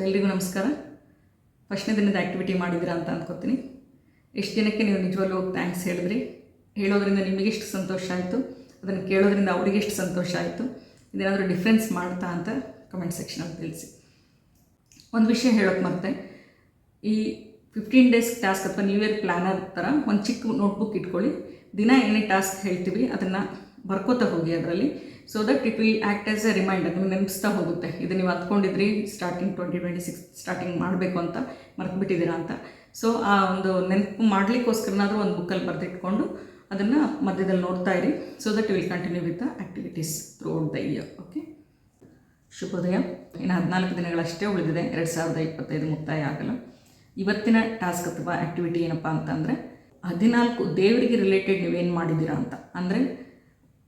ಎಲ್ರಿಗೂ ನಮಸ್ಕಾರ. ಫಸ್ಟ್ನೇ ದಿನದ ಆ್ಯಕ್ಟಿವಿಟಿ ಮಾಡಿದ್ದೀರಾ ಅಂತ ಅಂದ್ಕೊತೀನಿ. ಎಷ್ಟು ಜನಕ್ಕೆ ನೀವು ನಿಜವಾಗ್ಲೂ ಥ್ಯಾಂಕ್ಸ್ ಹೇಳಿದ್ರಿ. ಹೇಳೋದ್ರಿಂದ ನಿಮಗೆಷ್ಟು ಸಂತೋಷ ಆಯಿತು, ಅದನ್ನು ಕೇಳೋದ್ರಿಂದ ಅವರಿಗೆ ಎಷ್ಟು ಸಂತೋಷ ಆಯಿತು, ಇದೇನಾದರೂ ಡಿಫ್ರೆನ್ಸ್ ಮಾಡ್ತಾ ಅಂತ ಕಮೆಂಟ್ ಸೆಕ್ಷನಲ್ಲಿ ತಿಳಿಸಿ. ಒಂದು ವಿಷಯ ಹೇಳೋಕ್ಕೆ ಮತ್ತೆ, ಈ 15 ಡೇಸ್ ಟಾಸ್ಕ್ ಅಥವಾ ನ್ಯೂ ಇಯರ್ ಪ್ಲ್ಯಾನರ್ ಥರ ಒಂದು ಚಿಕ್ಕ ನೋಟ್ಬುಕ್ ಇಟ್ಕೊಳ್ಳಿ. ದಿನ ಏನೇ ಟಾಸ್ಕ್ ಹೇಳ್ತೀವಿ ಅದನ್ನು ಬರ್ಕೋತಾ ಹೋಗಿ ಅದರಲ್ಲಿ. So that it will act as a reminder. ನಿಮ್ಗೆ ನೆನಪಿಸ್ತಾ ಹೋಗುತ್ತೆ, ಇದು ನೀವು ಅಂದ್ಕೊಂಡಿದ್ರಿ ಸ್ಟಾರ್ಟಿಂಗ್ 2026 ಸ್ಟಾರ್ಟಿಂಗ್ ಮಾಡಬೇಕು ಅಂತ ಮರೆತುಬಿಟ್ಟಿದ್ದೀರಾ ಅಂತ. ಸೊ ಆ ಒಂದು ನೆನಪು ಮಾಡಲಿಕ್ಕೋಸ್ಕರನಾದರೂ ಒಂದು ಬುಕ್ಕಲ್ಲಿ ಬರೆದಿಟ್ಕೊಂಡು ಅದನ್ನು ಮಧ್ಯದಲ್ಲಿ ನೋಡ್ತಾ ಇರಿ. So that will continue with the activities through out the year. Okay, ಶುಭೋದಯ. ಇನ್ನು 14 ದಿನಗಳಷ್ಟೇ ಉಳಿದಿದೆ, 2025 ಮುಕ್ತಾಯ ಆಗಲ್ಲ. ಇವತ್ತಿನ ಟಾಸ್ಕ್ ಅಥವಾ ಆ್ಯಕ್ಟಿವಿಟಿ ಏನಪ್ಪ ಅಂತಂದರೆ 14 ದೇವರಿಗೆ ರಿಲೇಟೆಡ್ ನೀವೇನು ಮಾಡಿದ್ದೀರಾ ಅಂತ. ಅಂದರೆ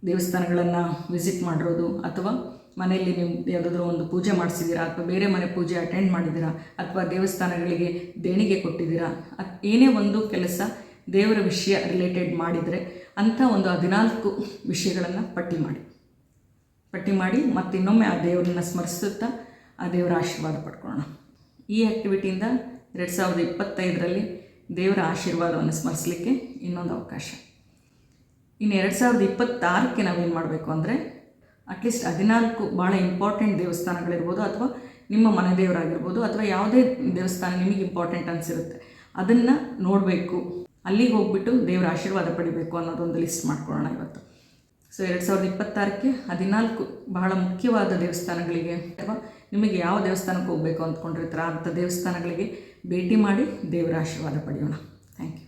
ದೇವಸ್ಥಾನಗಳನ್ನು ವಿಸಿಟ್ ಮಾಡಿರೋದು, ಅಥವಾ ಮನೆಯಲ್ಲಿ ನೀವು ಯಾವುದಾದ್ರೂ ಒಂದು ಪೂಜೆ ಮಾಡಿಸಿದ್ದೀರಾ, ಅಥವಾ ಬೇರೆ ಮನೆ ಪೂಜೆ ಅಟೆಂಡ್ ಮಾಡಿದ್ದೀರಾ, ಅಥವಾ ದೇವಸ್ಥಾನಗಳಿಗೆ ದೇಣಿಗೆ ಕೊಟ್ಟಿದ್ದೀರಾ, ಏನೇ ಒಂದು ಕೆಲಸ ದೇವರ ವಿಷಯ ರಿಲೇಟೆಡ್ ಮಾಡಿದರೆ ಅಂಥ ಒಂದು 14 ವಿಷಯಗಳನ್ನು ಪಟ್ಟಿ ಮಾಡಿ ಮತ್ತು ಇನ್ನೊಮ್ಮೆ ಆ ದೇವರನ್ನ ಸ್ಮರಿಸುತ್ತಾ ಆ ದೇವರ ಆಶೀರ್ವಾದ ಪಡ್ಕೊಳ್ಳೋಣ. ಈ ಆ್ಯಕ್ಟಿವಿಟಿಯಿಂದ 2025ರಲ್ಲಿ ದೇವರ ಆಶೀರ್ವಾದವನ್ನು ಸ್ಮರಿಸಲಿಕ್ಕೆ ಇನ್ನೊಂದು ಅವಕಾಶ. ಇನ್ನು 2026ಕ್ಕೆ ನಾವೇನು ಮಾಡಬೇಕು ಅಂದರೆ, ಅಟ್ಲೀಸ್ಟ್ 14 ಭಾಳ ಇಂಪಾರ್ಟೆಂಟ್ ದೇವಸ್ಥಾನಗಳಿರ್ಬೋದು, ಅಥವಾ ನಿಮ್ಮ ಮನೆ ದೇವರಾಗಿರ್ಬೋದು, ಅಥವಾ ಯಾವುದೇ ದೇವಸ್ಥಾನ ನಿಮಗೆ ಇಂಪಾರ್ಟೆಂಟ್ ಅನಿಸಿರುತ್ತೆ ಅದನ್ನು ನೋಡಬೇಕು, ಅಲ್ಲಿಗೆ ಹೋಗ್ಬಿಟ್ಟು ದೇವರ ಆಶೀರ್ವಾದ ಪಡಿಬೇಕು ಅನ್ನೋದೊಂದು ಲಿಸ್ಟ್ ಮಾಡ್ಕೊಳ್ಳೋಣ ಇವತ್ತು. ಸೊ 2026ಕ್ಕೆ 14 ಬಹಳ ಮುಖ್ಯವಾದ ದೇವಸ್ಥಾನಗಳಿಗೆ, ಅಥವಾ ನಿಮಗೆ ಯಾವ ದೇವಸ್ಥಾನಕ್ಕೆ ಹೋಗಬೇಕು ಅಂದ್ಕೊಂಡಿರ್ತೀರ ಅಂಥ ದೇವಸ್ಥಾನಗಳಿಗೆ ಭೇಟಿ ಮಾಡಿ ದೇವರ ಆಶೀರ್ವಾದ ಪಡೆಯೋಣ. Thank you.